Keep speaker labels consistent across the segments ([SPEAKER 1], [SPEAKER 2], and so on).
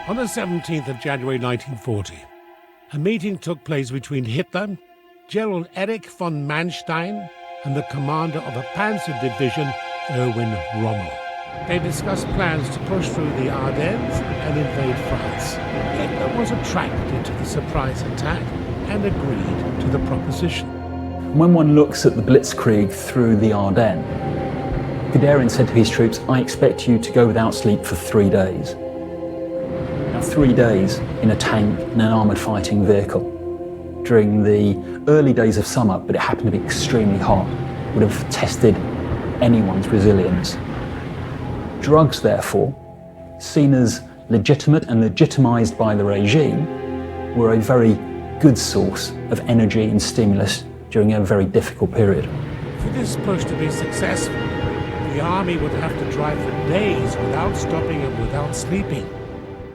[SPEAKER 1] On the 17th of January 1940, a meeting took place between Hitler, General Erich von Manstein, and the commander of a panzer division, Erwin Rommel. They discussed plans to push through the Ardennes and invade France. Hitler was attracted to the surprise attack and agreed to the proposition.
[SPEAKER 2] When one looks at the Blitzkrieg through the Ardennes, Guderian said to his troops, "I expect you to go without sleep for 3 days." Now, 3 days in a tank, in an armoured fighting vehicle, during the early days of summer, but it happened to be extremely hot, would have tested anyone's resilience. Drugs, therefore, seen as legitimate and legitimised by the regime, were a very good source of energy and stimulus during a very difficult period.
[SPEAKER 1] For this push to be successful, the army would have to drive for days without stopping and without sleeping.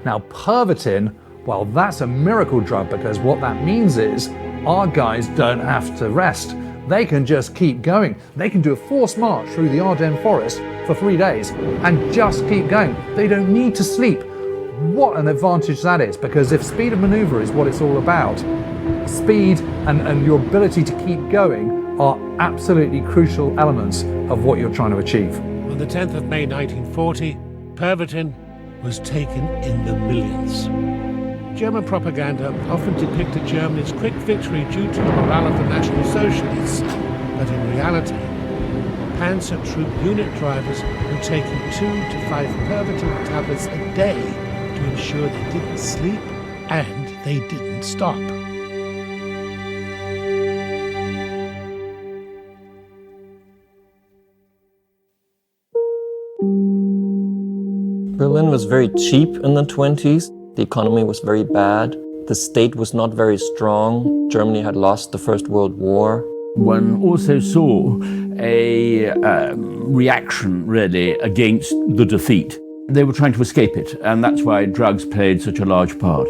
[SPEAKER 3] Now, Pervitin, well, that's a miracle drug, because what that means is our guys don't have to rest. They can just keep going. They can do a forced march through the Ardennes forest for 3 days and just keep going. They don't need to sleep. What an advantage that is, because if speed of maneuver is what it's all about, speed and your ability to keep going are absolutely crucial elements of what you're trying to achieve.
[SPEAKER 1] On the 10th of May 1940, Pervitin was taken in the millions. German propaganda often depicted Germany's quick victory due to the morale of the National Socialists, but in reality, Panzer Troop unit drivers were taking 2 to 5 Pervitin tablets a day to ensure they didn't sleep and they didn't stop.
[SPEAKER 4] Berlin was very cheap in the 20s. The economy was very bad. The state was not very strong. Germany had lost the First World War.
[SPEAKER 5] One also saw a reaction, really, against the defeat. They were trying to escape it, and that's why drugs played such a large part.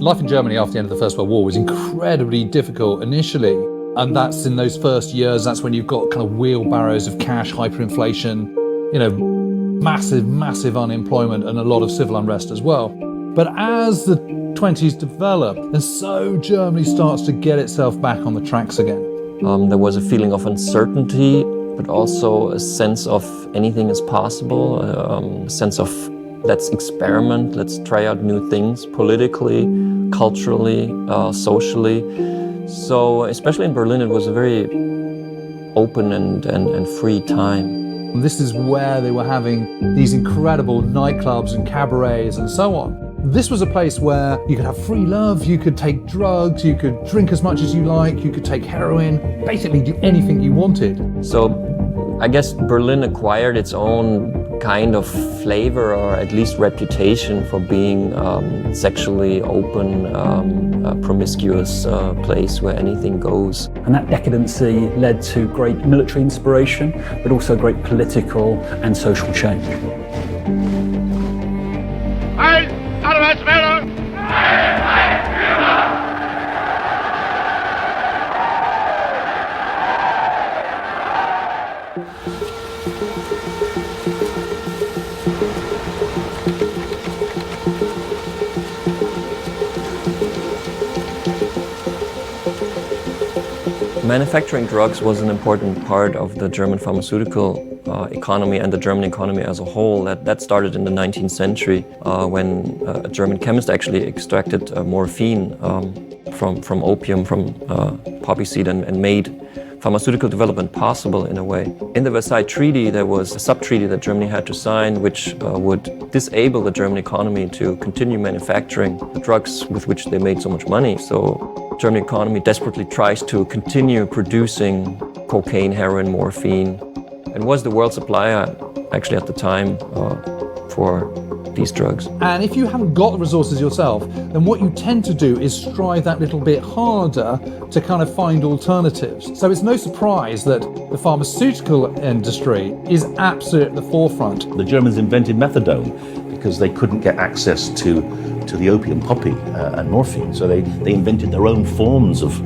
[SPEAKER 3] Life in Germany after the end of the First World War was incredibly difficult initially. And that's in those first years, that's when you've got kind of wheelbarrows of cash, hyperinflation, massive unemployment and a lot of civil unrest as well. But as the 20s develop, and so Germany starts to get itself back on the tracks again.
[SPEAKER 4] There was a feeling of uncertainty, but also a sense of anything is possible, a sense of let's experiment, let's try out new things politically, culturally, socially. So especially in Berlin, it was a very open and free time.
[SPEAKER 3] And this is where they were having these incredible nightclubs and cabarets and so on. This was a place where you could have free love, you could take drugs, you could drink as much as you like, you could take heroin, basically do anything you wanted.
[SPEAKER 4] So I guess Berlin acquired its own kind of flavor, or at least reputation, for being sexually open, promiscuous place where anything goes.
[SPEAKER 2] And that decadency led to great military inspiration, but also great political and social change.
[SPEAKER 4] Manufacturing drugs was an important part of the German pharmaceutical economy and the German economy as a whole. That started in the 19th century when a German chemist actually extracted morphine from opium, from poppy seed, and made pharmaceutical development possible in a way. In the Versailles Treaty, there was a sub-treaty that Germany had to sign, which would disable the German economy to continue manufacturing the drugs with which they made so much money. So the German economy desperately tries to continue producing cocaine, heroin, morphine, and was the world supplier actually at the time for these drugs.
[SPEAKER 3] And if you haven't got the resources yourself, then what you tend to do is strive that little bit harder to kind of find alternatives. So it's no surprise that the pharmaceutical industry is absolutely at the forefront.
[SPEAKER 6] The Germans invented methadone because they couldn't get access to the opium, poppy and morphine. So they invented their own forms of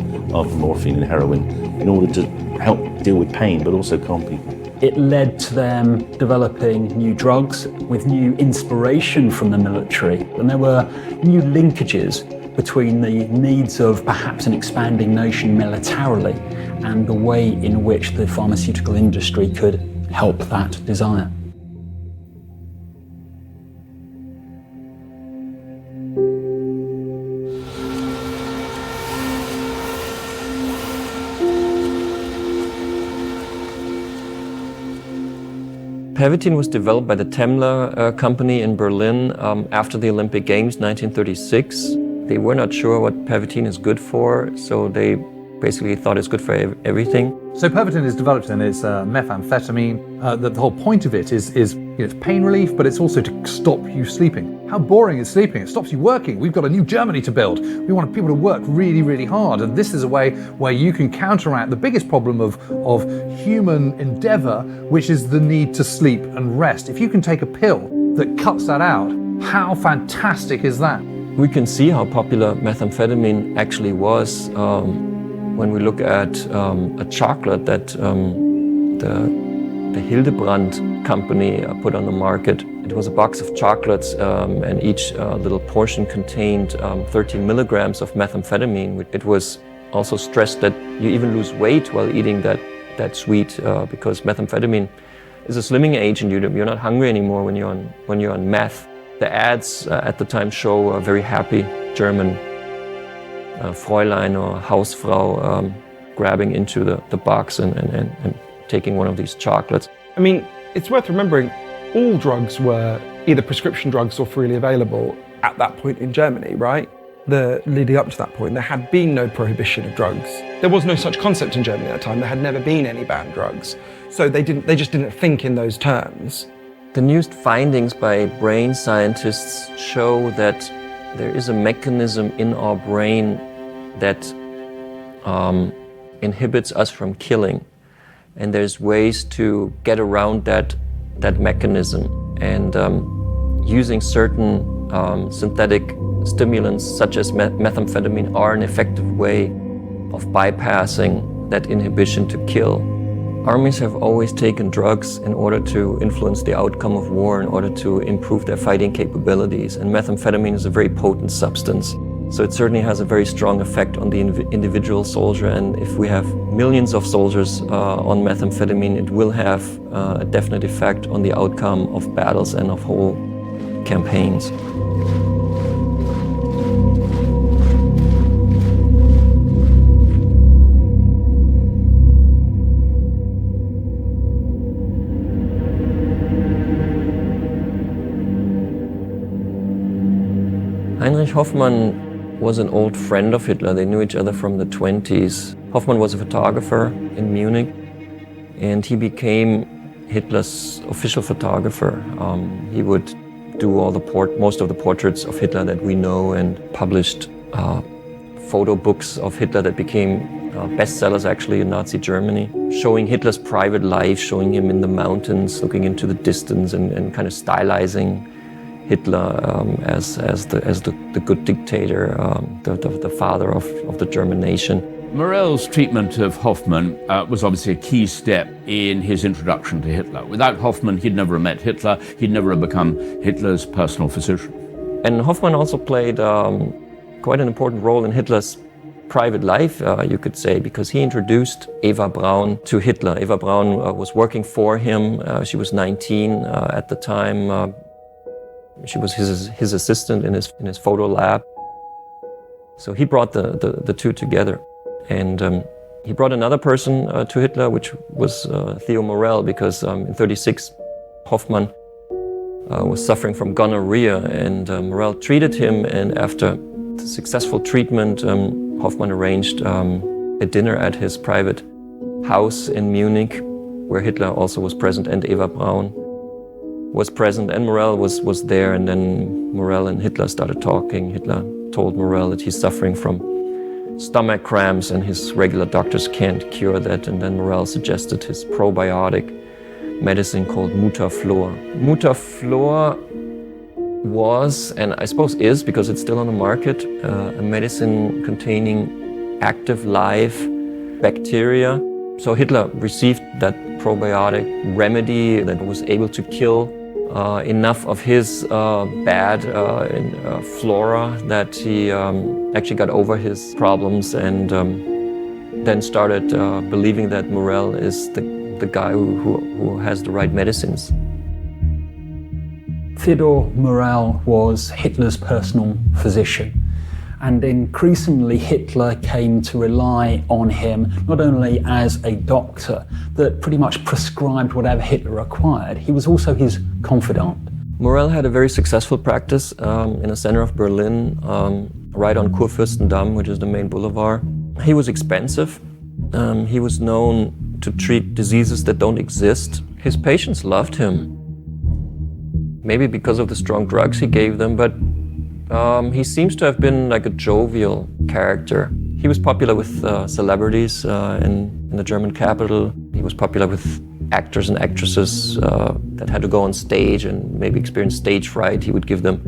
[SPEAKER 6] morphine and heroin in order to help deal with pain, but also calm people.
[SPEAKER 2] It led to them developing new drugs with new inspiration from the military. And there were new linkages between the needs of perhaps an expanding nation militarily and the way in which the pharmaceutical industry could help that desire.
[SPEAKER 4] Pervitin was developed by the Temmler company in Berlin after the Olympic Games 1936. They were not sure what Pervitin is good for, so they basically thought it's good for everything.
[SPEAKER 3] So Pervitin is developed and it's methamphetamine. The whole point of it is it's pain relief, but it's also to stop you sleeping. How boring is sleeping? It stops you working. We've got a new Germany to build. We want people to work really, really hard. And this is a way where you can counteract the biggest problem of human endeavor, which is the need to sleep and rest. If you can take a pill that cuts that out, how fantastic is that?
[SPEAKER 4] We can see how popular methamphetamine actually was when we look at a chocolate that the Hildebrand company put on the market. It was a box of chocolates and each little portion contained 13 milligrams of methamphetamine. It was also stressed that you even lose weight while eating that sweet because methamphetamine is a slimming agent. You're not hungry anymore when you're on meth. The ads at the time show a very happy German Fräulein or Hausfrau grabbing into the box and taking one of these chocolates.
[SPEAKER 7] I mean, it's worth remembering all drugs were either prescription drugs or freely available at that point in Germany, right? Leading up to that point, there had been no prohibition of drugs. There was no such concept in Germany at that time. There had never been any banned drugs. So they just didn't think in those terms.
[SPEAKER 4] The newest findings by brain scientists show that there is a mechanism in our brain that inhibits us from killing. And there's ways to get around that mechanism. And using certain synthetic stimulants such as methamphetamine are an effective way of bypassing that inhibition to kill. Armies have always taken drugs in order to influence the outcome of war, in order to improve their fighting capabilities. And methamphetamine is a very potent substance. So it certainly has a very strong effect on the individual soldier. And if we have millions of soldiers on methamphetamine, it will have a definite effect on the outcome of battles and of whole campaigns. Heinrich Hoffmann was an old friend of Hitler. They knew each other from the 20s. Hoffmann was a photographer in Munich, and he became Hitler's official photographer. He would do most of the portraits of Hitler that we know, and published photo books of Hitler that became bestsellers actually in Nazi Germany, showing Hitler's private life, showing him in the mountains, looking into the distance and kind of stylizing Hitler as the good dictator, the father of the German nation.
[SPEAKER 5] Morell's treatment of Hoffmann was obviously a key step in his introduction to Hitler. Without Hoffmann, he'd never have met Hitler. He'd never have become Hitler's personal physician.
[SPEAKER 4] And Hoffmann also played quite an important role in Hitler's private life, you could say, because he introduced Eva Braun to Hitler. Eva Braun was working for him. She was 19 at the time. She was his assistant in his photo lab. So he brought the two together. And he brought another person to Hitler, which was Theodor Morell, because in 1936, Hoffmann was suffering from gonorrhea, and Morell treated him, and after the successful treatment, Hoffmann arranged a dinner at his private house in Munich, where Hitler also was present, and Eva Braun was present, and Morell was there, and then Morell and Hitler started talking. Hitler told Morell that he's suffering from stomach cramps and his regular doctors can't cure that, and then Morell suggested his probiotic medicine called Mutaflor. Mutaflor was, and I suppose is, because it's still on the market, a medicine containing active live bacteria. So Hitler received that probiotic remedy that was able to kill enough of his bad flora that he actually got over his problems and then started believing that Morell is the guy who has the right medicines.
[SPEAKER 2] Theodor Morell was Hitler's personal physician, and increasingly Hitler came to rely on him not only as a doctor that pretty much prescribed whatever Hitler required, he was also his confidant.
[SPEAKER 4] Morell had a very successful practice in the center of Berlin, right on Kurfürstendamm, which is the main boulevard. He was expensive. He was known to treat diseases that don't exist. His patients loved him. Maybe because of the strong drugs he gave them, but he seems to have been like a jovial character. He was popular with celebrities in the German capital. He was popular with actors and actresses that had to go on stage and maybe experience stage fright. He would give them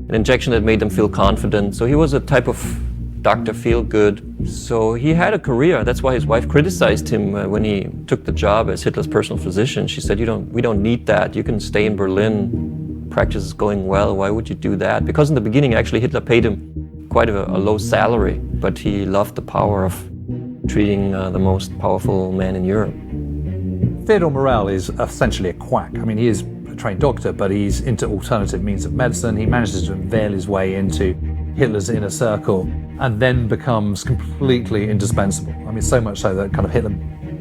[SPEAKER 4] an injection that made them feel confident. So he was a type of Dr. Feel-Good. So he had a career. That's why his wife criticized him when he took the job as Hitler's personal physician. She said, we don't need that. You can stay in Berlin. Practice is going well. Why would you do that? Because in the beginning, actually, Hitler paid him quite a low salary, but he loved the power of treating the most powerful man in Europe.
[SPEAKER 3] Theodor Morell is essentially a quack. I mean, he is a trained doctor, but he's into alternative means of medicine. He manages to veil his way into Hitler's inner circle and then becomes completely indispensable. I mean, so much so that kind of Hitler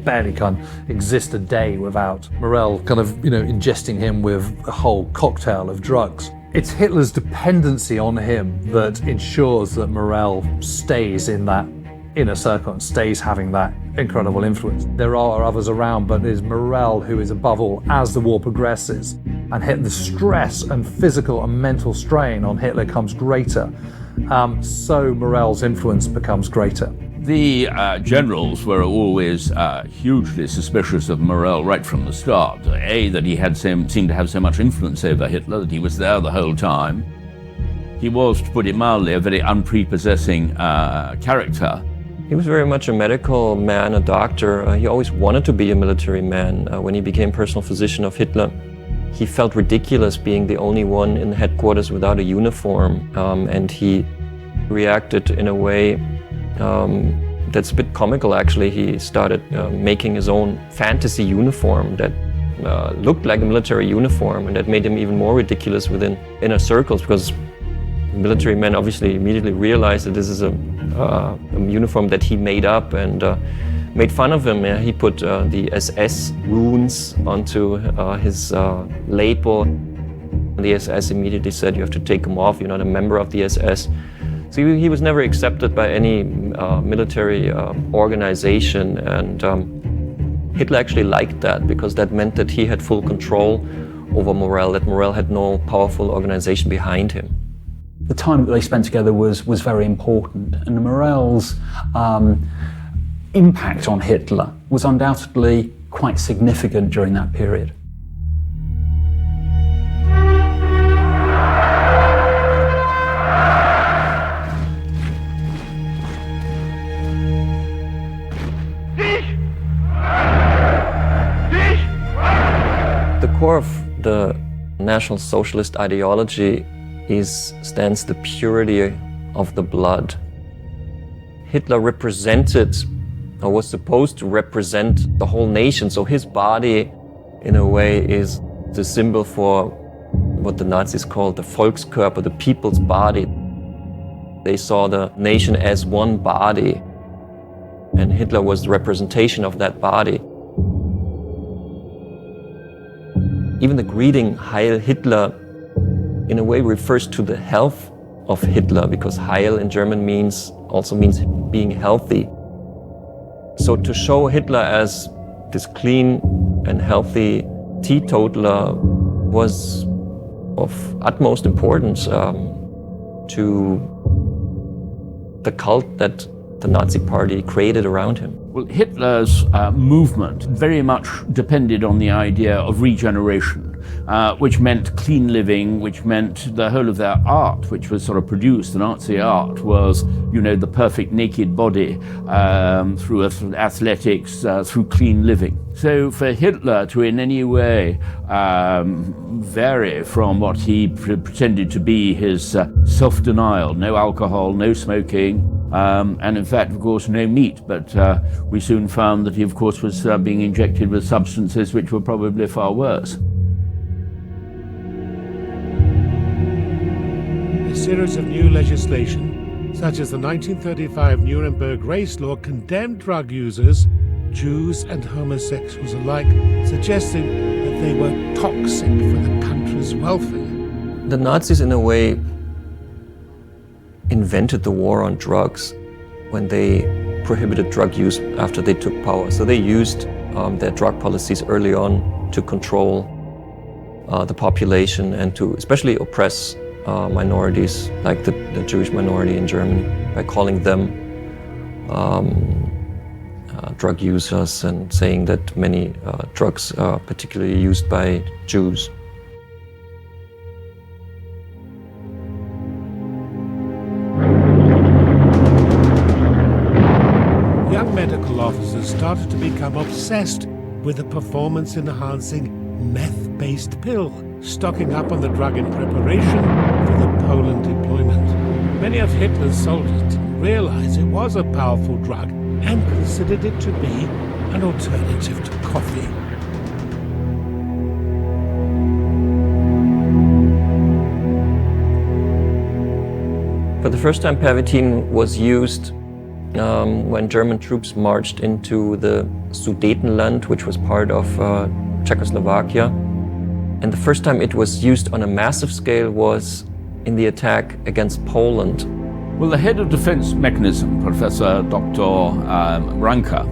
[SPEAKER 3] barely can exist a day without Morell kind of, ingesting him with a whole cocktail of drugs. It's Hitler's dependency on him that ensures that Morell stays in that inner circle and stays having that incredible influence. There are others around, but it is Morell who is above all as the war progresses and the stress and physical and mental strain on Hitler comes greater. So Morell's influence becomes greater.
[SPEAKER 5] The generals were always hugely suspicious of Morell right from the start. That he seemed to have so much influence over Hitler, that he was there the whole time. He was, to put it mildly, a very unprepossessing character.
[SPEAKER 4] He was very much a medical man, a doctor. He always wanted to be a military man. When he became personal physician of Hitler, he felt ridiculous being the only one in headquarters without a uniform, and he reacted in a way that's a bit comical, actually. He started making his own fantasy uniform that looked like a military uniform, and that made him even more ridiculous within inner circles, because military men obviously immediately realized that this is a uniform that he made up and made fun of him. He put the SS runes onto his label. The SS immediately said, you have to take them off, you're not a member of the SS. So he was never accepted by any military organization, and Hitler actually liked that, because that meant that he had full control over Morell, that Morell had no powerful organization behind him.
[SPEAKER 2] The time that they spent together was very important, and Morell's impact on Hitler was undoubtedly quite significant during that period.
[SPEAKER 4] The core of the National Socialist ideology stands the purity of the blood. Hitler represented, or was supposed to represent, the whole nation, so his body, in a way, is the symbol for what the Nazis called the Volkskörper, the people's body. They saw the nation as one body, and Hitler was the representation of that body. Even the greeting Heil Hitler in a way refers to the health of Hitler, because Heil in German also means being healthy. So to show Hitler as this clean and healthy teetotaler was of utmost importance to the cult that the Nazi Party created around him.
[SPEAKER 5] Well, Hitler's movement very much depended on the idea of regeneration. which meant clean living, which meant the whole of their art, which was sort of produced, the Nazi art, was, the perfect naked body through athletics, through clean living. So for Hitler to in any way vary from what he pretended to be his self-denial, no alcohol, no smoking, and in fact, of course, no meat, but we soon found that he, of course, was being injected with substances which were probably far worse.
[SPEAKER 1] A series of new legislation, such as the 1935 Nuremberg race law, condemned drug users, Jews and homosexuals alike, suggesting that they were toxic for the country's welfare.
[SPEAKER 4] The Nazis, in a way, invented the war on drugs when they prohibited drug use after they took power. So they used their drug policies early on to control the population and to especially oppress minorities, like the Jewish minority in Germany, by calling them drug users and saying that many drugs are particularly used by Jews.
[SPEAKER 1] Young medical officers started to become obsessed with the performance-enhancing meth-based pill, stocking up on the drug in preparation for the Poland deployment. Many of Hitler's soldiers didn't realize it was a powerful drug and considered it to be an alternative to coffee.
[SPEAKER 4] For the first time, Pervitin was used when German troops marched into the Sudetenland, which was part of Czechoslovakia. And the first time it was used on a massive scale was in the attack against Poland.
[SPEAKER 5] Well, the head of defense mechanism, Professor Dr. Ranke,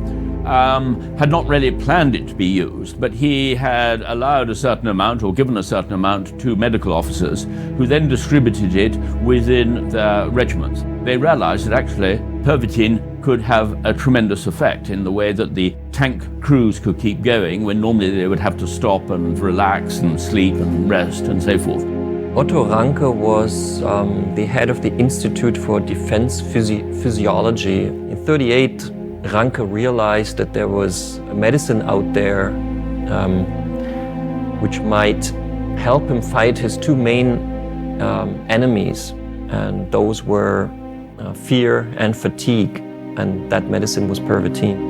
[SPEAKER 5] had not really planned it to be used, but he had allowed a certain amount or given a certain amount to medical officers who then distributed it within their regiments. They realized that actually Pervitin could have a tremendous effect in the way that the tank crews could keep going when normally they would have to stop and relax and sleep and rest and so forth.
[SPEAKER 4] Otto Ranke was the head of the Institute for Defense Physiology. In 1938, Ranke realized that there was a medicine out there which might help him fight his two main enemies, and those were fear and fatigue, and that medicine was Pervitin.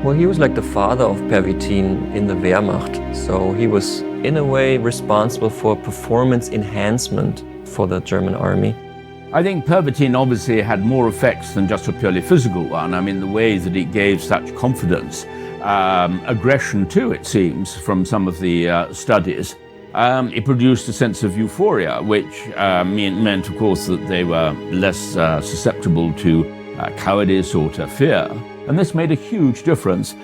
[SPEAKER 4] Well, he was like the father of Pervitin in the Wehrmacht, so he was in a way responsible for performance enhancement for the German army.
[SPEAKER 5] I think Pervitin obviously had more effects than just a purely physical one. I mean, the way that it gave such confidence, aggression too, it seems, from some of the studies. It produced a sense of euphoria, which meant, of course, that they were less susceptible to cowardice or to fear. And this made a huge difference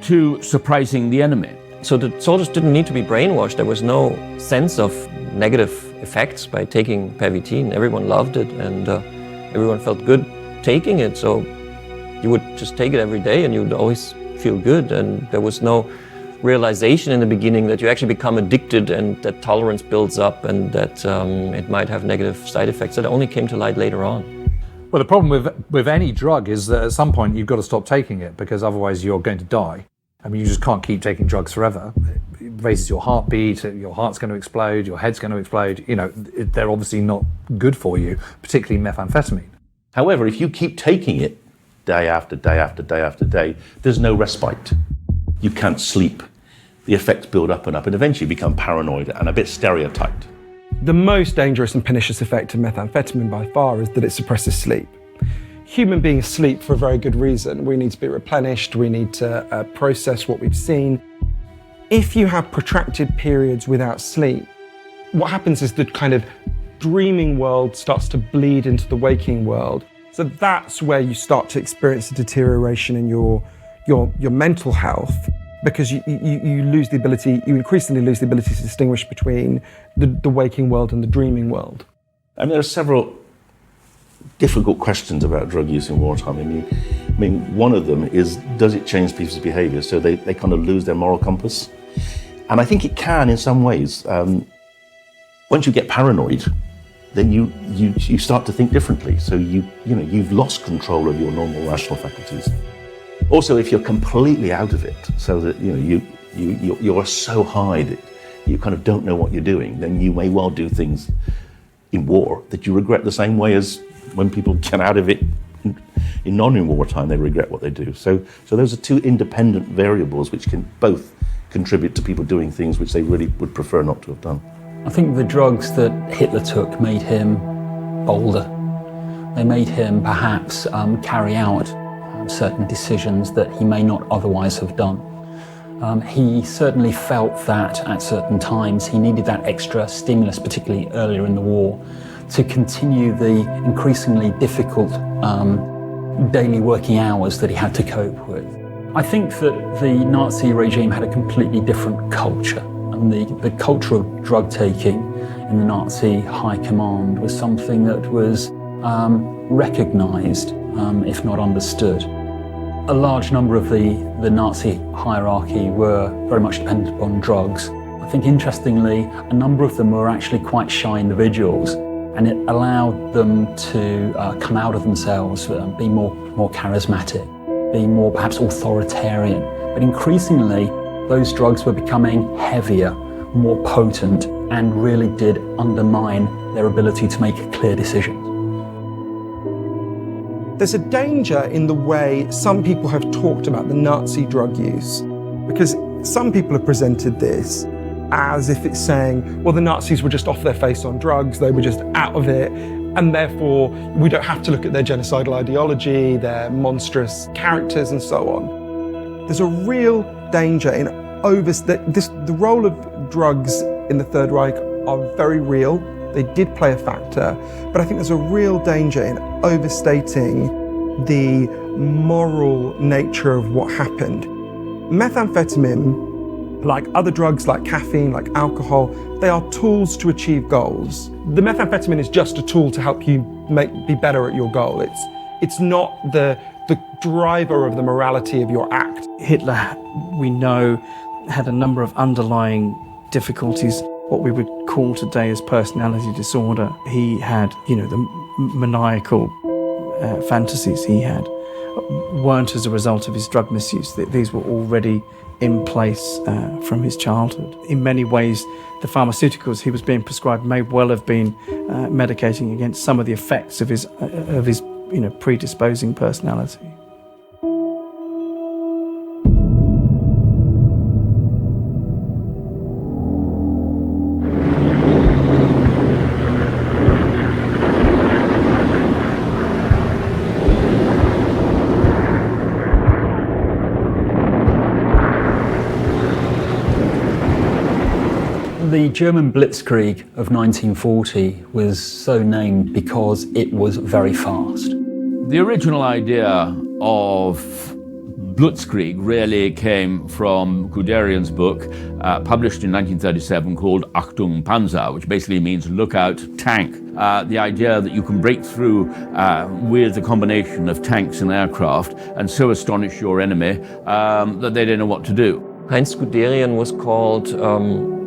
[SPEAKER 5] to surprising the enemy.
[SPEAKER 4] So the soldiers didn't need to be brainwashed. There was no sense of negative effects by taking Pervitin. Everyone loved it, and everyone felt good taking it. So you would just take it every day and you would always feel good. And there was no realization in the beginning that you actually become addicted and that tolerance builds up and that it might have negative side effects. That only came to light later on.
[SPEAKER 3] Well, the problem with any drug is that at some point you've got to stop taking it because otherwise you're going to die. I mean, you just can't keep taking drugs forever. It raises your heartbeat, your heart's going to explode, your head's going to explode. You know, they're obviously not good for you, particularly methamphetamine.
[SPEAKER 6] However, if you keep taking it day after day after day after day, there's no respite. You can't sleep. The effects build up, and eventually become paranoid and a bit stereotyped.
[SPEAKER 7] The most dangerous and pernicious effect of methamphetamine by far is that it suppresses sleep. Human beings sleep for a very good reason. We need to be replenished, we need to process what we've seen. If you have protracted periods without sleep, what happens is the kind of dreaming world starts to bleed into the waking world. So that's where you start to experience a deterioration in your mental health, because you lose the ability, you increasingly lose the ability to distinguish between the waking world and the dreaming world.
[SPEAKER 6] And there are several difficult questions about drug use in wartime. I mean, one of them is, does it change people's behavior so they kind of lose their moral compass? And I think it can in some ways. Once you get paranoid, then you start to think differently. So you've lost control of your normal rational faculties. Also, if you're completely out of it, so that you're so high that you kind of don't know what you're doing, then you may well do things in war that you regret the same way as when people get out of it in non-war time, they regret what they do. So those are two independent variables which can both contribute to people doing things which they really would prefer not to have done.
[SPEAKER 2] I think the drugs that Hitler took made him bolder. They made him perhaps carry out certain decisions that he may not otherwise have done. He certainly felt that at certain times he needed that extra stimulus, particularly earlier in the war, to continue the increasingly difficult daily working hours that he had to cope with. I think that the Nazi regime had a completely different culture, and the culture of drug taking in the Nazi high command was something that was recognized, if not understood. A large number of the Nazi hierarchy were very much dependent upon drugs. I think interestingly, a number of them were actually quite shy individuals, and it allowed them to come out of themselves, be more charismatic, be more perhaps authoritarian. But increasingly, those drugs were becoming heavier, more potent, and really did undermine their ability to make clear decisions.
[SPEAKER 7] There's a danger in the way some people have talked about the Nazi drug use, because some people have presented this as if it's saying, well, the Nazis were just off their face on drugs, they were just out of it, and therefore we don't have to look at their genocidal ideology, their monstrous characters and so on. There's a real danger in the role of drugs in the Third Reich are very real. They did play a factor, but I think there's a real danger in overstating the moral nature of what happened. Methamphetamine, like other drugs like caffeine, like alcohol, they are tools to achieve goals. The methamphetamine is just a tool to help you be better at your goal. It's not the driver of the morality of your act.
[SPEAKER 8] Hitler, we know, had a number of underlying difficulties, what we would call today as personality disorder. He had, the maniacal fantasies he had weren't as a result of his drug misuse. These were already in place from his childhood. In many ways, the pharmaceuticals he was being prescribed may well have been medicating against some of the effects of his predisposing personality.
[SPEAKER 2] The German Blitzkrieg of 1940 was so named because it was very fast.
[SPEAKER 5] The original idea of Blitzkrieg really came from Guderian's book, published in 1937, called Achtung Panzer, which basically means look out, tank. The idea that you can break through with a combination of tanks and aircraft and so astonish your enemy that they don't know what to do.
[SPEAKER 4] Heinz Guderian was called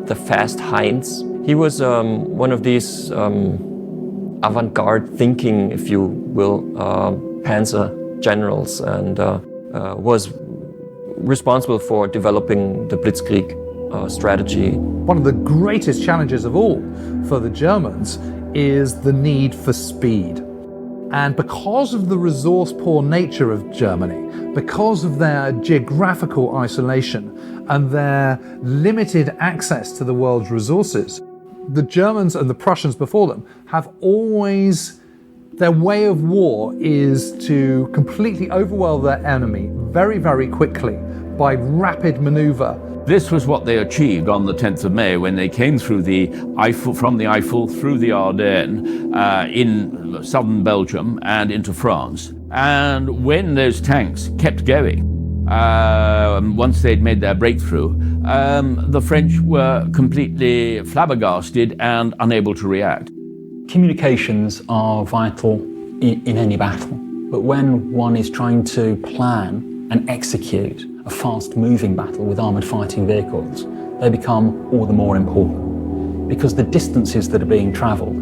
[SPEAKER 4] the Fast Heinz. He was one of these avant-garde thinking, if you will, panzer generals, and was responsible for developing the Blitzkrieg strategy.
[SPEAKER 3] One of the greatest challenges of all for the Germans is the need for speed. And because of the resource-poor nature of Germany, because of their geographical isolation and their limited access to the world's resources, the Germans and the Prussians before them have always, their way of war is to completely overwhelm their enemy very, very quickly by rapid maneuver.
[SPEAKER 5] This was what they achieved on the 10th of May when they came through the Eifel, from the Eifel through the Ardennes in southern Belgium and into France. And when those tanks kept going, once they'd made their breakthrough, the French were completely flabbergasted and unable to react.
[SPEAKER 2] Communications are vital in any battle, but when one is trying to plan and execute a fast-moving battle with armoured fighting vehicles, they become all the more important, because the distances that are being travelled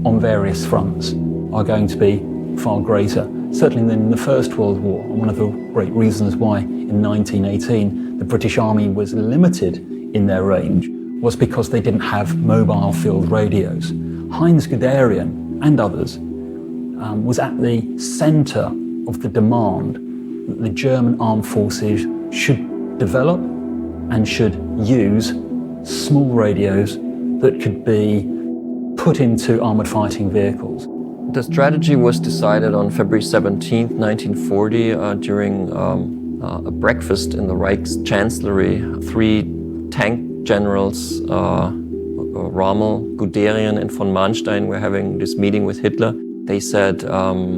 [SPEAKER 2] on various fronts are going to be far greater, certainly than in the First World War. And one of the great reasons why in 1918 the British Army was limited in their range was because they didn't have mobile field radios. Heinz Guderian and others was at the centre of the demand that the German armed forces should develop and should use small radios that could be put into armoured fighting vehicles.
[SPEAKER 4] The strategy was decided on February 17th, 1940, during a breakfast in the Reichschancellery. 3 tank generals, Rommel, Guderian, and von Manstein, were having this meeting with Hitler. They said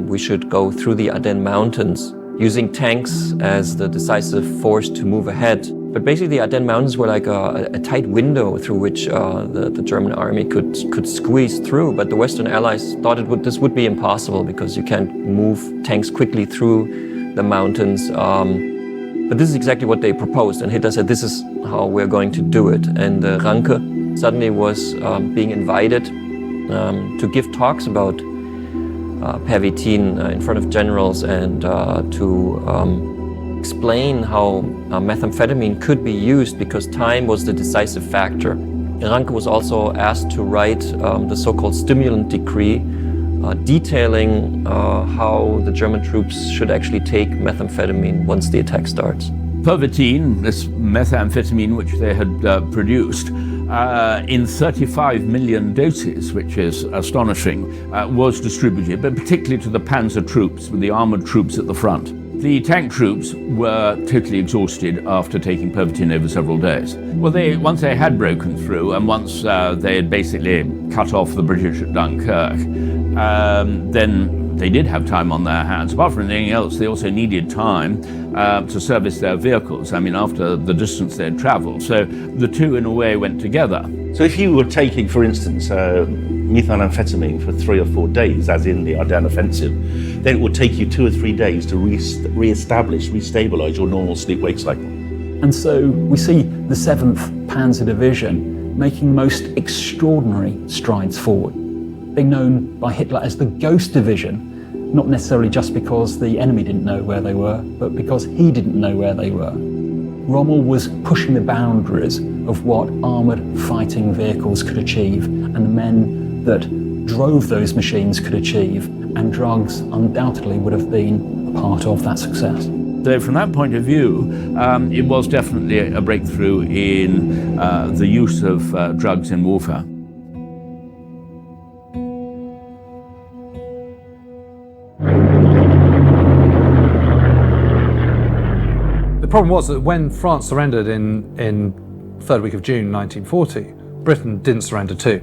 [SPEAKER 4] we should go through the Ardennes Mountains, using tanks as the decisive force to move ahead. But basically the Ardennes Mountains were like a tight window through which the German army could squeeze through. But the Western Allies thought this would be impossible because you can't move tanks quickly through the mountains. But this is exactly what they proposed. And Hitler said, this is how we're going to do it. And Ranke suddenly was being invited to give talks about Pervitin in front of generals and to explain how methamphetamine could be used because time was the decisive factor. Ranke was also asked to write the so-called stimulant decree detailing how the German troops should actually take methamphetamine once the attack starts.
[SPEAKER 5] Pervitin, this methamphetamine which they had produced, in 35 million doses, which is astonishing, was distributed, but particularly to the panzer troops, with the armoured troops at the front. The tank troops were totally exhausted after taking Pervitin over several days. Well, once they had broken through, and once they had basically cut off the British at Dunkirk, then they did have time on their hands. Apart from anything else, they also needed time to service their vehicles, after the distance they had travelled. So the two, in a way, went together.
[SPEAKER 6] So if you were taking, for instance, methamphetamine for 3 or 4 days, as in the Ardennes offensive, then it would take you 2 or 3 days to restabilise your normal sleep-wake cycle.
[SPEAKER 2] And so we see the 7th Panzer Division making the most extraordinary strides forward, being known by Hitler as the Ghost Division, not necessarily just because the enemy didn't know where they were, but because he didn't know where they were. Rommel was pushing the boundaries of what armoured fighting vehicles could achieve, and the men that drove those machines could achieve, and drugs undoubtedly would have been a part of that success.
[SPEAKER 5] So from that point of view, it was definitely a breakthrough in the use of drugs in warfare.
[SPEAKER 3] The problem was that when France surrendered in third week of June 1940, Britain didn't surrender too.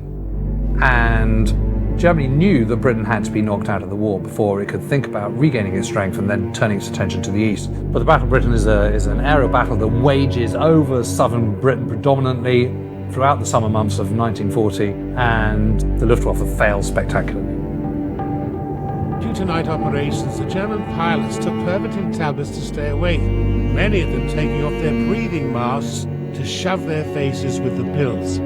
[SPEAKER 3] And Germany knew that Britain had to be knocked out of the war before it could think about regaining its strength and then turning its attention to the east. But the Battle of Britain is an aerial battle that wages over southern Britain predominantly throughout the summer months of 1940, and the Luftwaffe failed spectacularly.
[SPEAKER 1] Due to night operations, the German pilots took Pervitin tablets to stay awake, many of them taking off their breathing masks to shove their faces with the pills.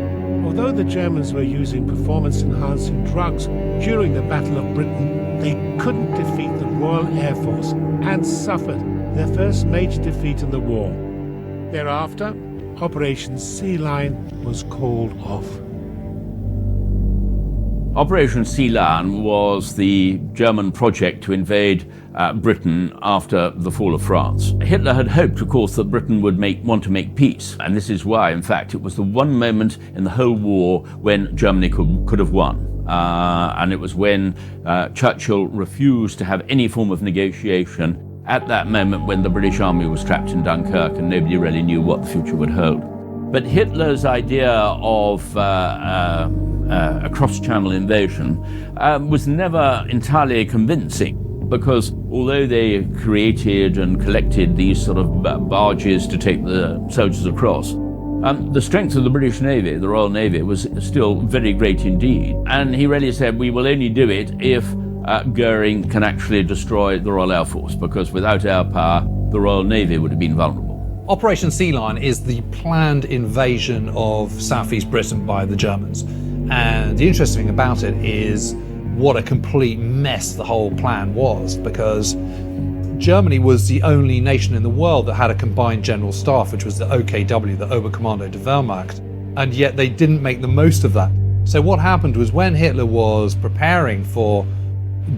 [SPEAKER 1] Although the Germans were using performance-enhancing drugs during the Battle of Britain, they couldn't defeat the Royal Air Force and suffered their first major defeat in the war. Thereafter, Operation Sea Lion was called off.
[SPEAKER 5] Operation Sea Lion was the German project to invade Britain after the fall of France. Hitler had hoped, of course, that Britain would want to make peace, and this is why, in fact, it was the one moment in the whole war when Germany could have won. And it was when Churchill refused to have any form of negotiation at that moment when the British army was trapped in Dunkirk and nobody really knew what the future would hold. But Hitler's idea of a cross-channel invasion was never entirely convincing, because although they created and collected these sort of barges to take the soldiers across, the strength of the British Navy, the Royal Navy, was still very great indeed. And he really said, we will only do it if Goering can actually destroy the Royal Air Force, because without air power, the Royal Navy would have been vulnerable.
[SPEAKER 3] Operation Sea Lion is the planned invasion of southeast Britain by the Germans. And the interesting thing about it is what a complete mess the whole plan was, because Germany was the only nation in the world that had a combined general staff, which was the OKW, the Oberkommando der Wehrmacht, and yet they didn't make the most of that. So what happened was, when Hitler was preparing for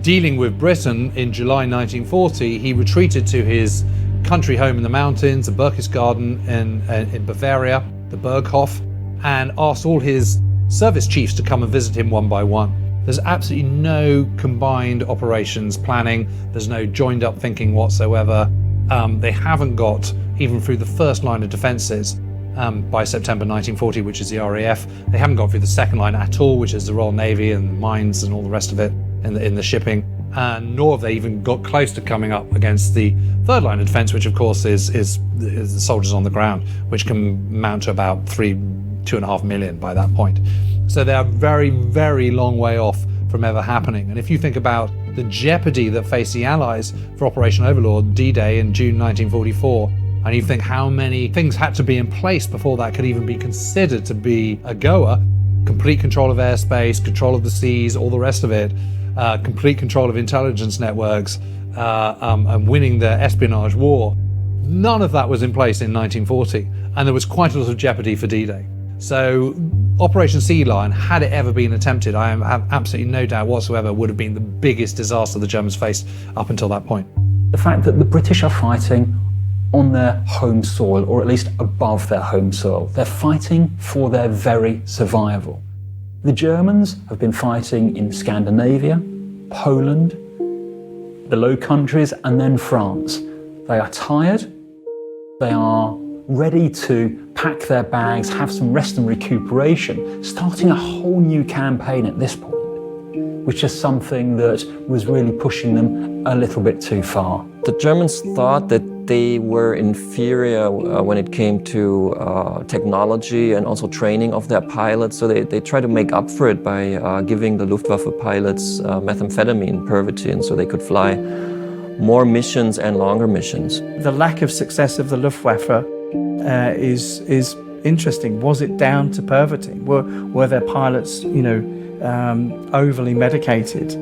[SPEAKER 3] dealing with Britain in July 1940, he retreated to his country home in the mountains, the Berchtesgaden in Bavaria, the Berghof, and asked all his service chiefs to come and visit him one by one. There's absolutely no combined operations planning. There's no joined up thinking whatsoever. They haven't got, even through the first line of defences by September 1940, which is the RAF, they haven't got through the second line at all, which is the Royal Navy and mines and all the rest of it in the shipping. Nor have they even got close to coming up against the third line of defence, which of course is the soldiers on the ground, which can mount to about 2.5 million by that point. So they are very, very long way off from ever happening. And if you think about the jeopardy that faced the Allies for Operation Overlord, D-Day in June 1944, and you think how many things had to be in place before that could even be considered to be a goer, complete control of airspace, control of the seas, all the rest of it, complete control of intelligence networks, and winning the espionage war, none of that was in place in 1940. And there was quite a lot of jeopardy for D-Day. So Operation Sea Lion, had it ever been attempted, I have absolutely no doubt whatsoever, would have been the biggest disaster the Germans faced up until that point.
[SPEAKER 2] The fact that the British are fighting on their home soil, or at least above their home soil. They're fighting for their very survival. The Germans have been fighting in Scandinavia, Poland, the Low Countries, and then France. They are tired. They are ready to pack their bags, have some rest and recuperation, starting a whole new campaign at this point, which is something that was really pushing them a little bit too far.
[SPEAKER 4] The Germans thought that they were inferior when it came to technology and also training of their pilots, so they tried to make up for it by giving the Luftwaffe pilots methamphetamine, Pervitin, so they could fly more missions and longer missions.
[SPEAKER 8] The lack of success of the Luftwaffe is interesting. Was it down to Pervitin? Were their pilots, overly medicated?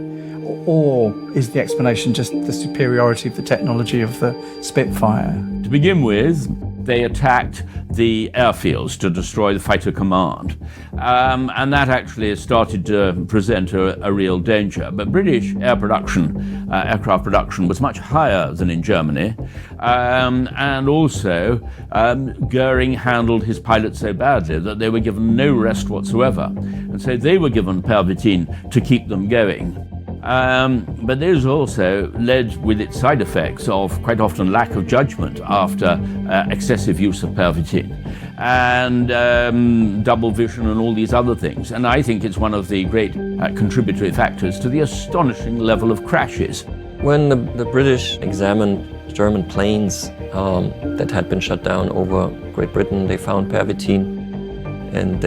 [SPEAKER 8] Or is the explanation just the superiority of the technology of the Spitfire?
[SPEAKER 5] To begin with, they attacked the airfields to destroy the fighter command. And that actually started to present a real danger. But British aircraft production was much higher than in Germany. And also, Goering handled his pilots so badly that they were given no rest whatsoever. And so they were given Pervitin to keep them going. But this also led with its side effects of quite often lack of judgment after excessive use of Pervitin and double vision and all these other things. And I think it's one of the great contributory factors to the astonishing level of crashes.
[SPEAKER 4] When the British examined German planes that had been shut down over Great Britain, they found Pervitin, and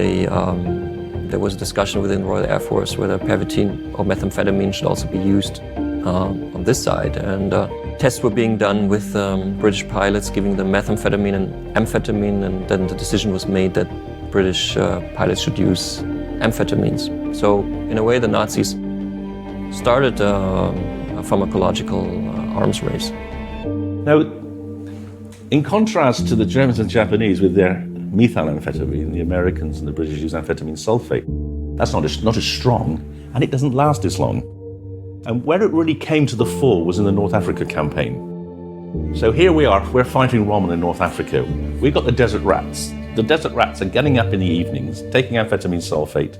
[SPEAKER 4] there was a discussion within the Royal Air Force whether Pervitin or methamphetamine should also be used on this side. And tests were being done with British pilots, giving them methamphetamine and amphetamine, and then the decision was made that British pilots should use amphetamines. So in a way, the Nazis started a pharmacological arms race.
[SPEAKER 6] Now, in contrast to the Germans and Japanese with their methamphetamine, the Americans and the British use amphetamine sulfate. That's not as strong, and it doesn't last as long. And where it really came to the fore was in the North Africa campaign. So here we are, we're fighting Rommel in North Africa. We've got the desert rats. The desert rats are getting up in the evenings, taking amphetamine sulfate,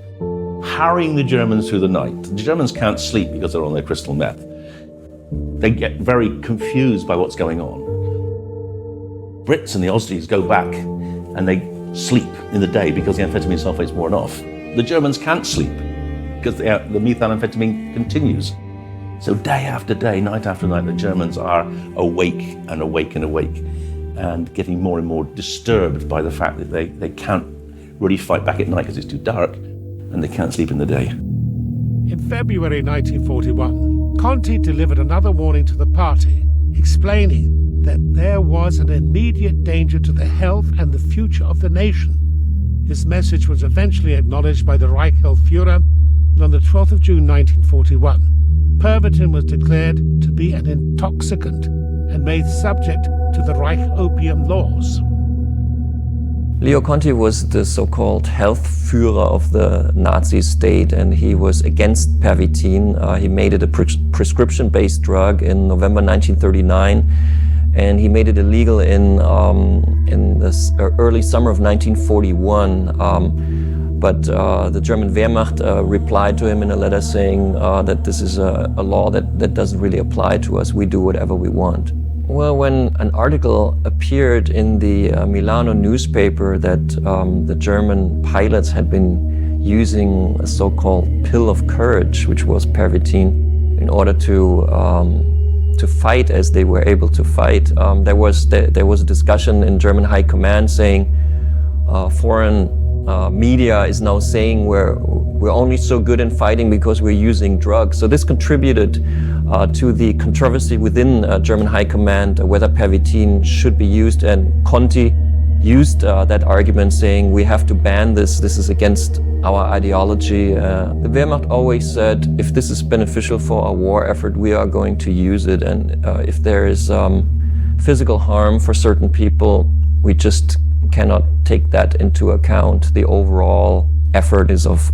[SPEAKER 6] harrying the Germans through the night. The Germans can't sleep because they're on their crystal meth. They get very confused by what's going on. Brits and the Aussies go back and they sleep in the day because the amphetamine sulfate's worn off. The Germans can't sleep because the methamphetamine continues. So day after day, night after night, the Germans are awake and awake and awake and getting more and more disturbed by the fact that they can't really fight back at night because it's too dark and they can't sleep in the day.
[SPEAKER 1] In February 1941, Conti delivered another warning to the party, explaining that there was an immediate danger to the health and the future of the nation. His message was eventually acknowledged by the Reichsführer, and on the 12th of June 1941, Pervitin was declared to be an intoxicant and made subject to the Reich opium laws.
[SPEAKER 4] Leo Conti was the so-called health Führer of the Nazi state, and he was against Pervitin. He made it a prescription-based drug in November 1939, and he made it illegal in the early summer of 1941. But the German Wehrmacht replied to him in a letter saying that this is a law that doesn't really apply to us. We do whatever we want. Well, when an article appeared in the Milano newspaper that the German pilots had been using a so-called pill of courage, which was Pervitin, in order to fight as they were able to fight, there was a discussion in German High Command saying foreign media is now saying we're only so good in fighting because we're using drugs. So this contributed to the controversy within German High Command whether Pervitin should be used, and Conti used that argument saying we have to ban this is against our ideology. The Wehrmacht always said if this is beneficial for our war effort, we are going to use it, and if there is physical harm for certain people, we just cannot take that into account. The overall effort is of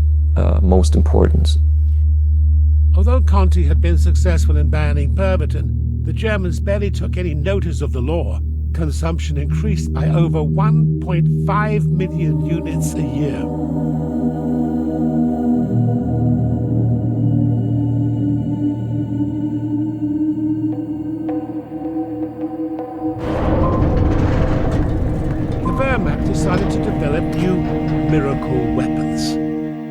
[SPEAKER 4] most importance.
[SPEAKER 1] Although Conti had been successful in banning Pervitin, the Germans barely took any notice of the law. Consumption increased by over 1.5 million units a year. The Wehrmacht decided to develop new miracle weapons.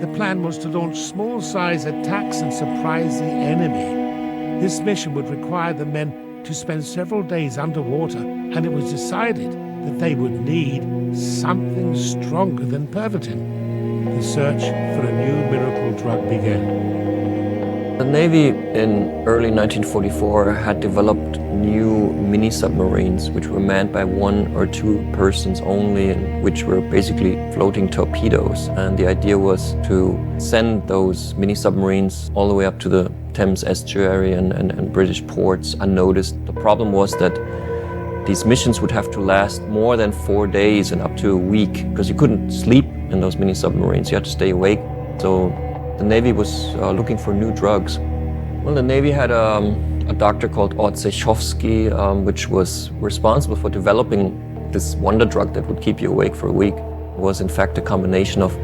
[SPEAKER 1] The plan was to launch small-size attacks and surprise the enemy. This mission would require the men to spend several days underwater, and it was decided that they would need something stronger than Pervitin. The search for a new miracle drug began.
[SPEAKER 4] The Navy in early 1944 had developed new mini-submarines which were manned by 1 or 2 persons only, and which were basically floating torpedoes. And the idea was to send those mini-submarines all the way up to the Thames estuary and British ports unnoticed. The problem was that these missions would have to last more than 4 days and up to a week, because you couldn't sleep in those mini-submarines. You had to stay awake. So the Navy was looking for new drugs. Well, the Navy had a doctor called Orzechowski, which was responsible for developing this wonder drug that would keep you awake for a week. It was in fact a combination of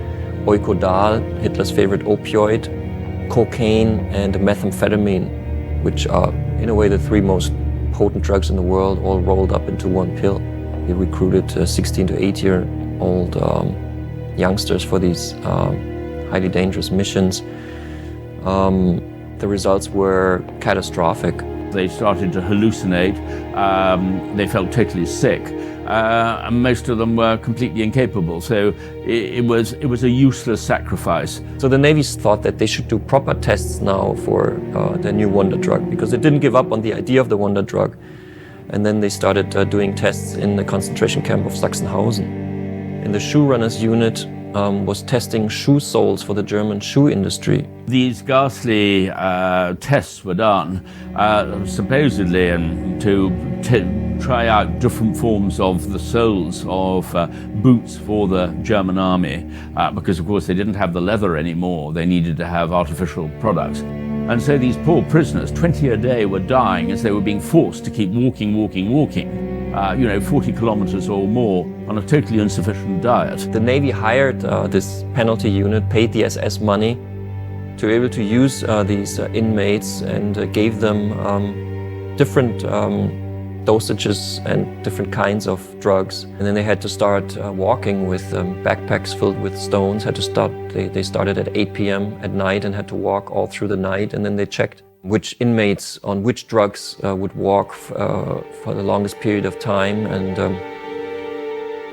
[SPEAKER 4] Eukodal, Hitler's favorite opioid, cocaine, and methamphetamine, which are in a way the 3 most potent drugs in the world, all rolled up into one pill. He recruited 16 to 18-year-old youngsters for these highly dangerous missions. The results were catastrophic.
[SPEAKER 5] They started to hallucinate, they felt totally sick, and most of them were completely incapable, so it was a useless sacrifice.
[SPEAKER 4] So the Navy thought that they should do proper tests now for their new wonder drug, because they didn't give up on the idea of the wonder drug. And then they started doing tests in the concentration camp of Sachsenhausen. In the shoe runners unit was testing shoe soles for the German shoe industry.
[SPEAKER 5] These ghastly tests were done, supposedly, and to try out different forms of the soles of boots for the German army, because of course they didn't have the leather anymore, they needed to have artificial products. And so these poor prisoners, 20 a day, were dying as they were being forced to keep walking, 40 kilometers or more on a totally insufficient diet.
[SPEAKER 4] The Navy hired this penalty unit, paid the SS money to be able to use these inmates, and gave them different dosages and different kinds of drugs. And then they had to start walking with backpacks filled with stones. They started at 8 p.m. at night and had to walk all through the night. And then they checked which inmates on which drugs would walk for the longest period of time. And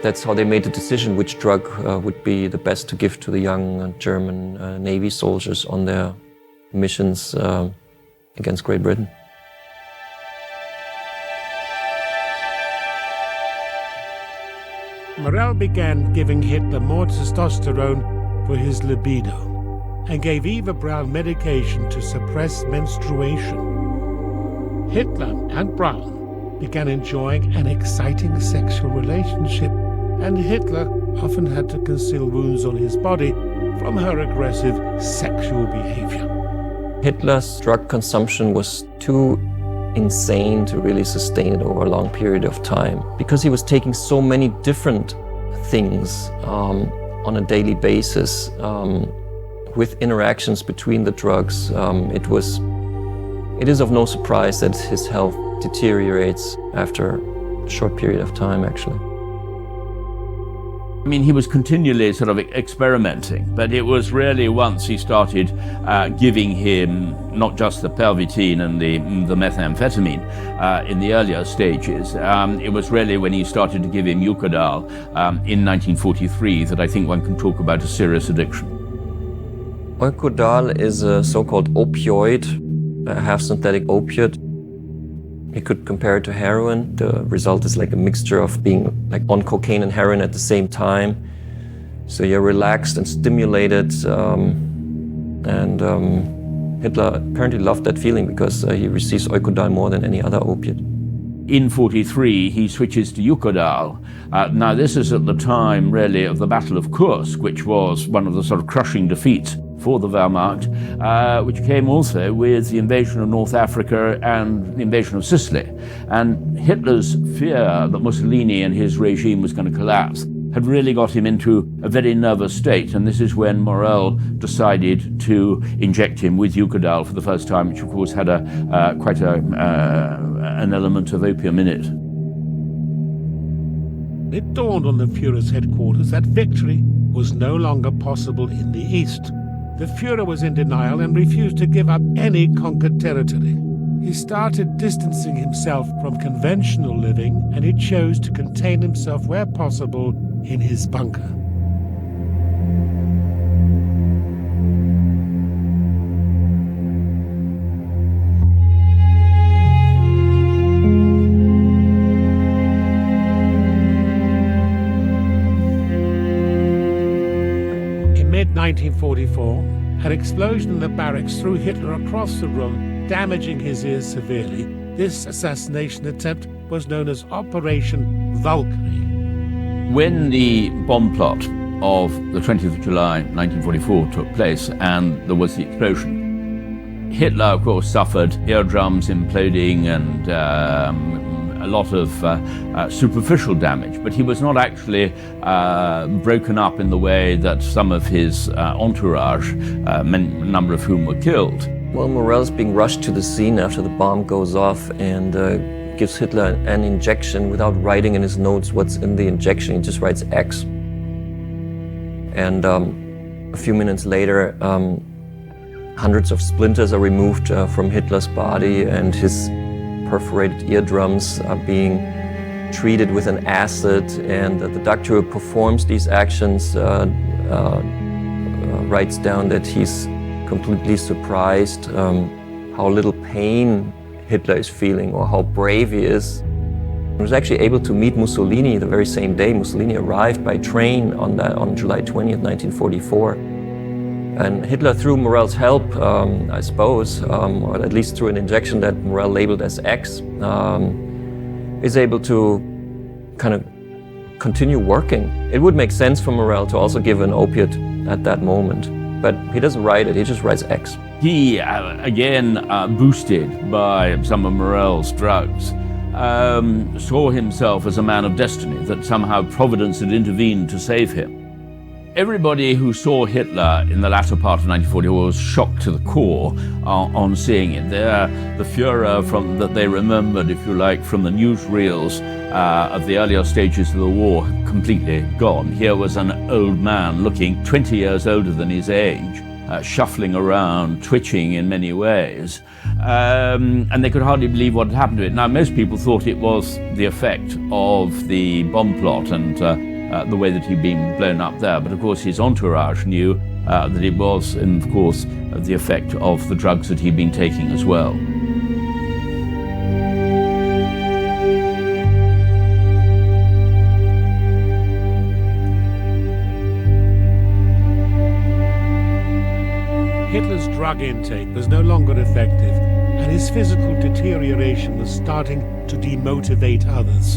[SPEAKER 4] that's how they made the decision which drug would be the best to give to the young German Navy soldiers on their missions against Great Britain.
[SPEAKER 1] Morell began giving Hitler more testosterone for his libido and gave Eva Braun medication to suppress menstruation. Hitler and Braun began enjoying an exciting sexual relationship, and Hitler often had to conceal wounds on his body from her aggressive sexual behavior.
[SPEAKER 4] Hitler's drug consumption was too insane to really sustain it over a long period of time because he was taking so many different things on a daily basis with interactions between the drugs. It is of no surprise that his health deteriorates after a short period of time, actually.
[SPEAKER 5] I mean, he was continually sort of experimenting, but it was really once he started giving him not just the Pervitin and the methamphetamine in the earlier stages. It was really when he started to give him Eucodal in 1943 that I think one can talk about a serious addiction.
[SPEAKER 4] Eucodal is a so-called opioid, a half-synthetic opiate. You could compare it to heroin. The result is like a mixture of being like on cocaine and heroin at the same time. So you're relaxed and stimulated. Hitler apparently loved that feeling because he receives Eucodal more than any other opiate.
[SPEAKER 5] In 1943, he switches to Eucodal. Now, this is at the time, really, of the Battle of Kursk, which was one of the sort of crushing defeats for the Wehrmacht, which came also with the invasion of North Africa and the invasion of Sicily. And Hitler's fear that Mussolini and his regime was going to collapse had really got him into a very nervous state. And this is when Morell decided to inject him with Eucodal for the first time, which of course had quite an element of opium in it.
[SPEAKER 1] It dawned on the Führer's headquarters that victory was no longer possible in the East. The Führer was in denial and refused to give up any conquered territory. He started distancing himself from conventional living, and he chose to contain himself where possible in his bunker. In mid-1944, an explosion in the barracks threw Hitler across the room, damaging his ears severely. This assassination attempt was known as Operation Valkyrie.
[SPEAKER 5] When the bomb plot of the 20th of July 1944 took place and there was the explosion, Hitler, of course, suffered eardrums imploding and a lot of superficial damage, but he was not actually broken up in the way that some of his entourage, a number of whom were killed.
[SPEAKER 4] Well, Morell's being rushed to the scene after the bomb goes off and gives Hitler an injection without writing in his notes what's in the injection. He just writes X. And a few minutes later, hundreds of splinters are removed from Hitler's body, and his perforated eardrums are being treated with an acid. And the doctor who performs these actions writes down that he's completely surprised how little pain Hitler is feeling or how brave he is. He was actually able to meet Mussolini the very same day. Mussolini arrived by train on July 20th, 1944. And Hitler, through Morell's help, I suppose, or at least through an injection that Morell labeled as X, is able to kind of continue working. It would make sense for Morell to also give an opiate at that moment. But he doesn't write it, he just writes X.
[SPEAKER 5] He, again boosted by some of Morell's drugs, saw himself as a man of destiny, that somehow Providence had intervened to save him. Everybody who saw Hitler in the latter part of 1944 was shocked to the core on seeing it. The Führer that they remembered, if you like, from the newsreels of the earlier stages of the war, completely gone. Here was an old man looking 20 years older than his age, shuffling around, twitching in many ways, and they could hardly believe what had happened to it. Now, most people thought it was the effect of the bomb plot and the way that he'd been blown up there, but of course his entourage knew that it was, of course, the effect of the drugs that he'd been taking as well.
[SPEAKER 1] Hitler's drug intake was no longer effective, and his physical deterioration was starting to demotivate others.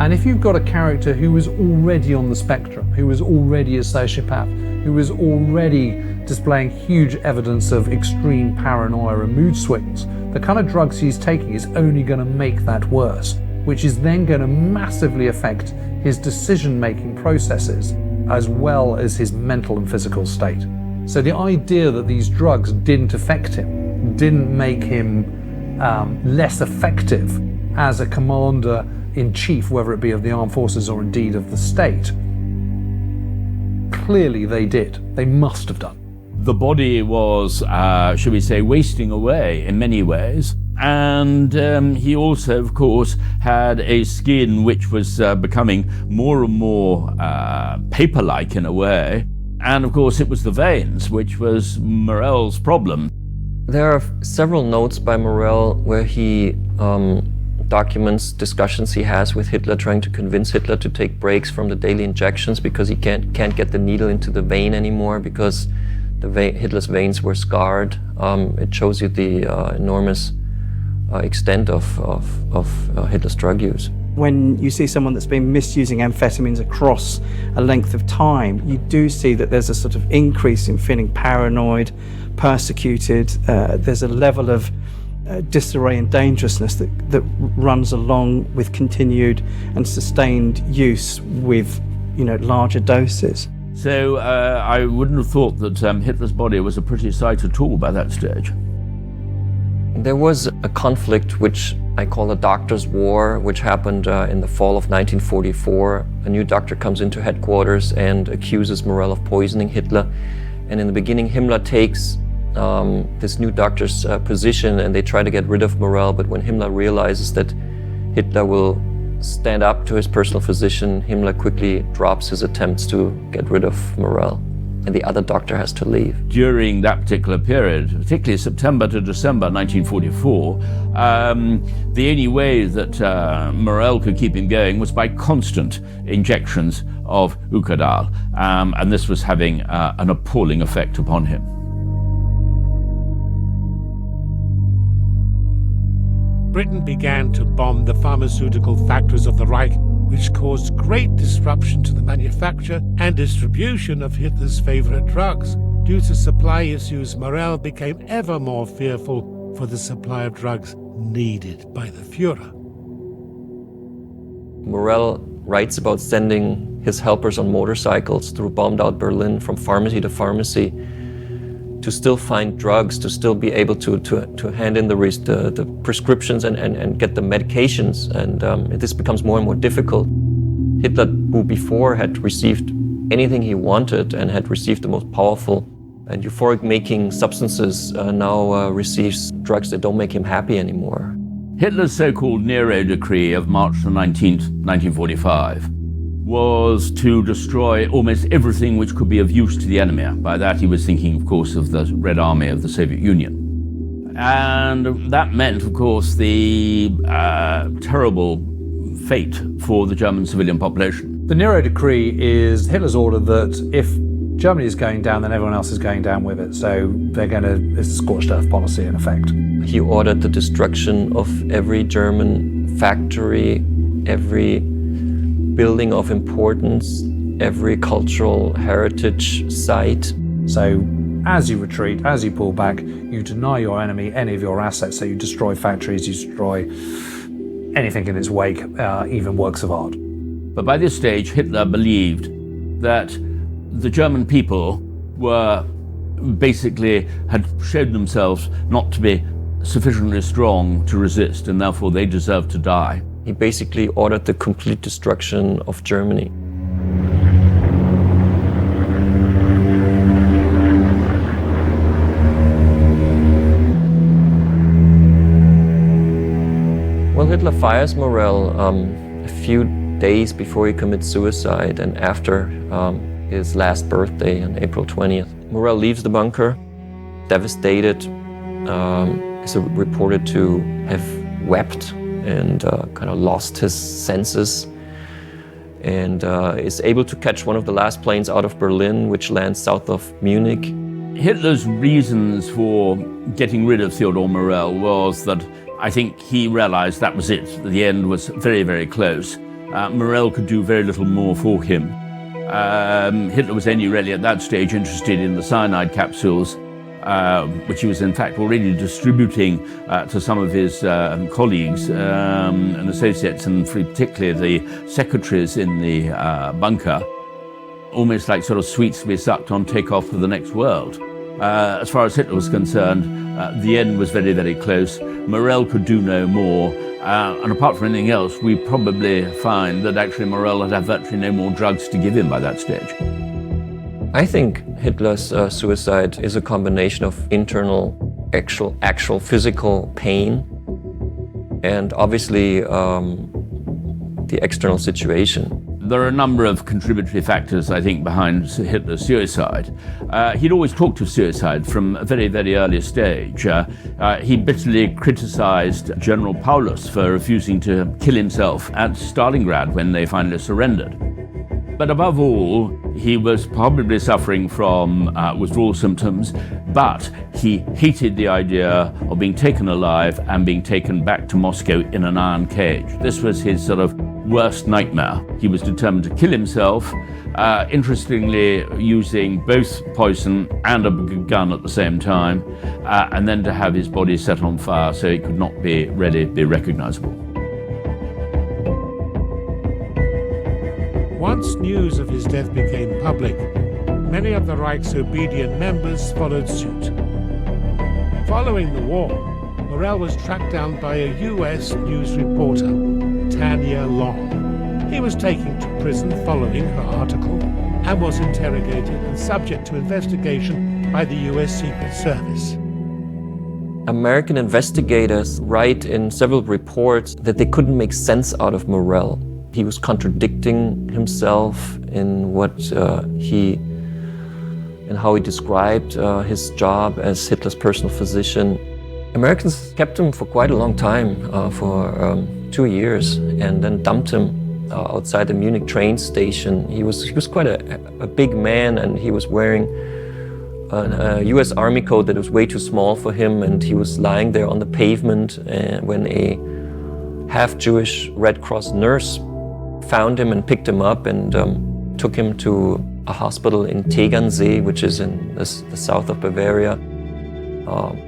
[SPEAKER 3] And if you've got a character who was already on the spectrum, who was already a sociopath, who was already displaying huge evidence of extreme paranoia and mood swings, the kind of drugs he's taking is only going to make that worse, which is then going to massively affect his decision-making processes as well as his mental and physical state. So the idea that these drugs didn't affect him, didn't make him less effective as a commander-in-chief, whether it be of the armed forces or indeed of the state, clearly they did. They must have done.
[SPEAKER 5] The body was, should we say, wasting away in many ways. And he also, of course, had a skin which was becoming more and more paper-like in a way. And of course, it was the veins, which was Morell's problem.
[SPEAKER 4] There are several notes by Morell where he documents discussions he has with Hitler, trying to convince Hitler to take breaks from the daily injections because he can't get the needle into the vein anymore because Hitler's veins were scarred. It shows you the enormous extent of Hitler's drug use.
[SPEAKER 8] When you see someone that's been misusing amphetamines across a length of time, you do see that there's a sort of increase in feeling paranoid, persecuted. There's a level of disarray and dangerousness that runs along with continued and sustained use with, larger doses.
[SPEAKER 5] So I wouldn't have thought that Hitler's body was a pretty sight at all by that stage.
[SPEAKER 4] There was a conflict which I call a doctor's war, which happened in the fall of 1944. A new doctor comes into headquarters and accuses Morell of poisoning Hitler. And in the beginning, Himmler takes this new doctor's position and they try to get rid of Morell. But when Himmler realizes that Hitler will stand up to his personal physician, Himmler quickly drops his attempts to get rid of Morell. And the other doctor has to leave.
[SPEAKER 5] During that particular period, particularly September to December 1944, the only way that Morell could keep him going was by constant injections of Ukadal, and this was having an appalling effect upon him.
[SPEAKER 1] Britain began to bomb the pharmaceutical factories of the Reich, which caused great disruption to the manufacture and distribution of Hitler's favorite drugs. Due to supply issues, Morell became ever more fearful for the supply of drugs needed by the Führer.
[SPEAKER 4] Morell writes about sending his helpers on motorcycles through bombed-out Berlin from pharmacy to pharmacy to still find drugs, to still be able to hand in the prescriptions and get the medications. And this becomes more and more difficult. Hitler, who before had received anything he wanted and had received the most powerful and euphoric-making substances, now receives drugs that don't make him happy anymore.
[SPEAKER 5] Hitler's so-called Nero decree of March the 19th, 1945, was to destroy almost everything which could be of use to the enemy. By that he was thinking, of course, of the Red Army of the Soviet Union. And that meant, of course, the terrible fate for the German civilian population.
[SPEAKER 3] The Nero decree is Hitler's order that if Germany is going down, then everyone else is going down with it. So it's a scorched earth policy in effect.
[SPEAKER 4] He ordered the destruction of every German factory, every building of importance, every cultural heritage site.
[SPEAKER 3] So as you retreat, as you pull back, you deny your enemy any of your assets. So you destroy factories, you destroy anything in its wake, even works of art.
[SPEAKER 5] But by this stage, Hitler believed that the German people were basically had showed themselves not to be sufficiently strong to resist, and therefore they deserved to die.
[SPEAKER 4] He basically ordered the complete destruction of Germany. Well, Hitler fires Morell a few days before he commits suicide and after his last birthday on April 20th. Morell leaves the bunker, devastated, is reported to have wept and kind of lost his senses, and is able to catch one of the last planes out of Berlin, which lands south of Munich.
[SPEAKER 5] Hitler's reasons for getting rid of Theodor Morell was that I think he realized that was it. The end was very, very close. Morell could do very little more for him. Hitler was only really at that stage interested in the cyanide capsules, which he was in fact already distributing to some of his colleagues and associates, and particularly the secretaries in the bunker, almost like sort of sweets to be sucked on takeoff for the next world. As far as Hitler was concerned, the end was very, very close. Morell could do no more. And apart from anything else, we probably find that actually Morell had virtually no more drugs to give him by that stage.
[SPEAKER 4] I think Hitler's suicide is a combination of internal, actual physical pain, and obviously the external situation.
[SPEAKER 5] There are a number of contributory factors, I think, behind Hitler's suicide. He'd always talked of suicide from a very, very early stage. He bitterly criticized General Paulus for refusing to kill himself at Stalingrad when they finally surrendered. But above all, he was probably suffering from withdrawal symptoms, but he hated the idea of being taken alive and being taken back to Moscow in an iron cage. This was his sort of worst nightmare. He was determined to kill himself, interestingly using both poison and a gun at the same time, and then to have his body set on fire so it could not really be recognizable.
[SPEAKER 1] Once news of his death became public, many of the Reich's obedient members followed suit. Following the war, Morell was tracked down by a US news reporter, Tanya Long. He was taken to prison following her article and was interrogated and subject to investigation by the US Secret Service.
[SPEAKER 4] American investigators write in several reports that they couldn't make sense out of Morell. He was contradicting himself in how he described his job as Hitler's personal physician. Americans kept him for quite a long time, for 2 years, and then dumped him outside the Munich train station. He was quite a big man, and he was wearing a US Army coat that was way too small for him, and he was lying there on the pavement when a half-Jewish Red Cross nurse found him and picked him up and took him to a hospital in Tegernsee, which is in the south of Bavaria.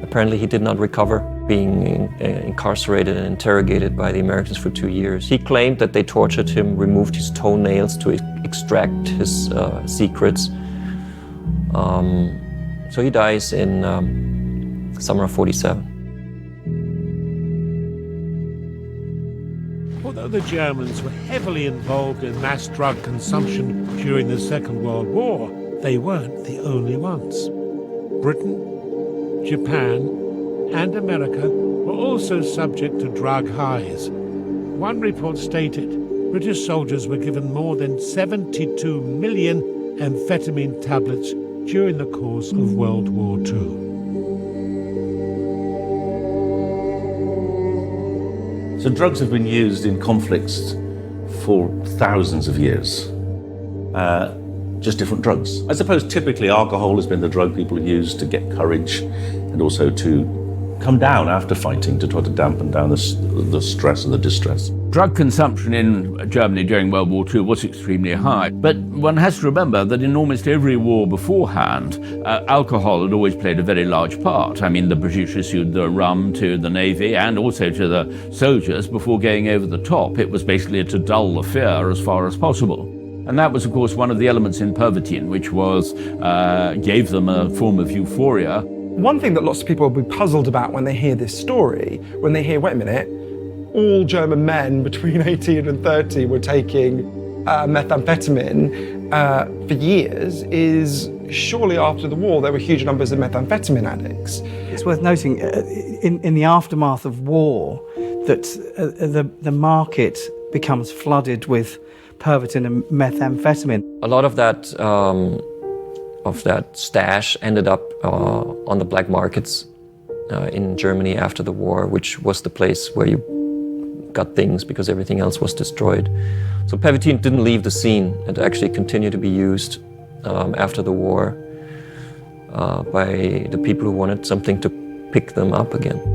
[SPEAKER 4] Apparently he did not recover, being incarcerated and interrogated by the Americans for 2 years. He claimed that they tortured him, removed his toenails to extract his secrets. So he dies in summer of '47.
[SPEAKER 1] Although the Germans were heavily involved in mass drug consumption during the Second World War, they weren't the only ones. Britain, Japan, and America were also subject to drug highs. One report stated British soldiers were given more than 72 million amphetamine tablets during the course of World War II.
[SPEAKER 6] So drugs have been used in conflicts for thousands of years. Just different drugs. I suppose typically alcohol has been the drug people use to get courage and also to come down after fighting, to try to dampen down the stress and the distress.
[SPEAKER 5] Drug consumption in Germany during World War II was extremely high, but one has to remember that in almost every war beforehand, alcohol had always played a very large part. I mean, the British issued the rum to the Navy and also to the soldiers before going over the top. It was basically to dull the fear as far as possible. And that was, of course, one of the elements in Pervitin, which gave them a form of euphoria.
[SPEAKER 7] One thing that lots of people will be puzzled about when they hear this story, when they hear, wait a minute, all German men between 18 and 30 were taking methamphetamine for years, is surely after the war there were huge numbers of methamphetamine addicts.
[SPEAKER 8] It's worth noting in the aftermath of war that the market becomes flooded with Pervitin and methamphetamine.
[SPEAKER 4] A lot of that stash ended up on the black markets in Germany after the war, which was the place where you got things because everything else was destroyed. So Pervitin didn't leave the scene and actually continued to be used after the war. by the people who wanted something to pick them up again.